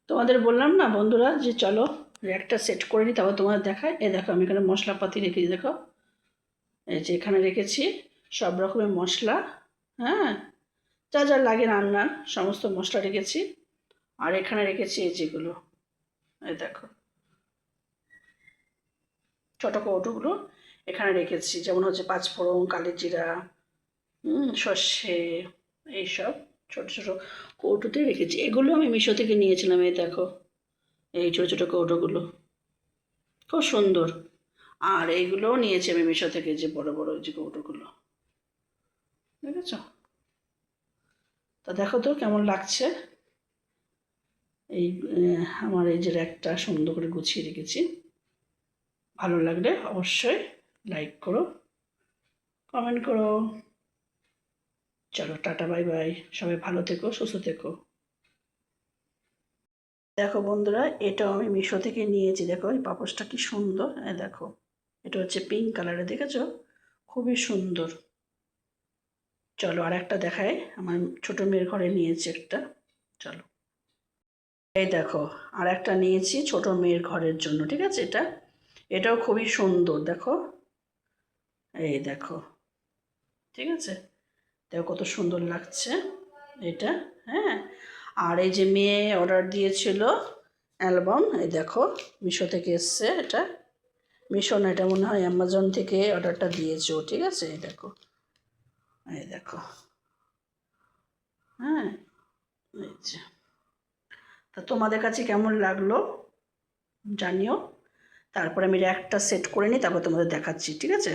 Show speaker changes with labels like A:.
A: তোমাদের বললাম না বন্ধুরা যে চলো র্যাকটা সেট করে নিই, তারপর তোমাদের দেখায়। এই দেখো আমি এখানে মশলাপাতি রেখেছি, দেখো এই যে এখানে রেখেছি সব রকমের মশলা। হ্যাঁ, যা যা লাগে রান্নার সমস্ত মশলা রেখেছি। আর এখানে রেখেছি এই যেগুলো, এই দেখো ছোটো কৌটোগুলো এখানে রেখেছি, যেমন হচ্ছে পাঁচফোড়ন, কালি জিরা, সর্ষে, এইসব ছোটো ছোটো কৌটোতে রেখেছি। এগুলো আমি মিশো থেকে নিয়েছিলাম, এই দেখো এই ছোটো ছোটো কৌটোগুলো খুব সুন্দর। আর এইগুলোও নিয়েছি আমি মিশো থেকে, যে বড় বড় যে কৌটোগুলো, দেখেছ? তা দেখো তো কেমন লাগছে। এই আমার এই যে র্যাকটা সুন্দর করে গুছিয়ে রেখেছি। ভালো লাগলে অবশ্যই লাইক করো, কমেন্ট করো। চলো টাটা, বাই বাই, সবাই ভালো থেকো, সুস্থ থেকো। দেখো বন্ধুরা, এটাও আমি মিশো থেকে নিয়েছি, দেখো এই পাপোশটা কি সুন্দর। দেখো এটা হচ্ছে পিঙ্ক কালারের, দেখেছো? খুবই সুন্দর। চলো আর একটা দেখাই, আমার ছোট মেয়ের ঘরে নিয়েছি একটা। চলো এই দেখো আর একটা নিয়েছি ছোট মেয়ের ঘরের জন্য, ঠিক আছে? এটাও খুবই সুন্দর, দেখো এই দেখো, ঠিক আছে? দেখো কত সুন্দর লাগছে এটা। হ্যাঁ, আর এই যে মেয়ে অর্ডার দিয়েছিল অ্যালবাম, এই দেখো মিশো থেকে এসছে এটা। মিশো না, এটা মনে হয় অ্যামাজন থেকে অর্ডারটা দিয়েছে ও, ঠিক আছে? এই দেখো, এই দেখো। হ্যাঁ, এই যে, তা তোমাদের কাছে কেমন লাগলো জানিও। তারপরে আমি র্যাকটা সেট করে নিই, তারপর তোমাদের দেখাচ্ছি, ঠিক আছে?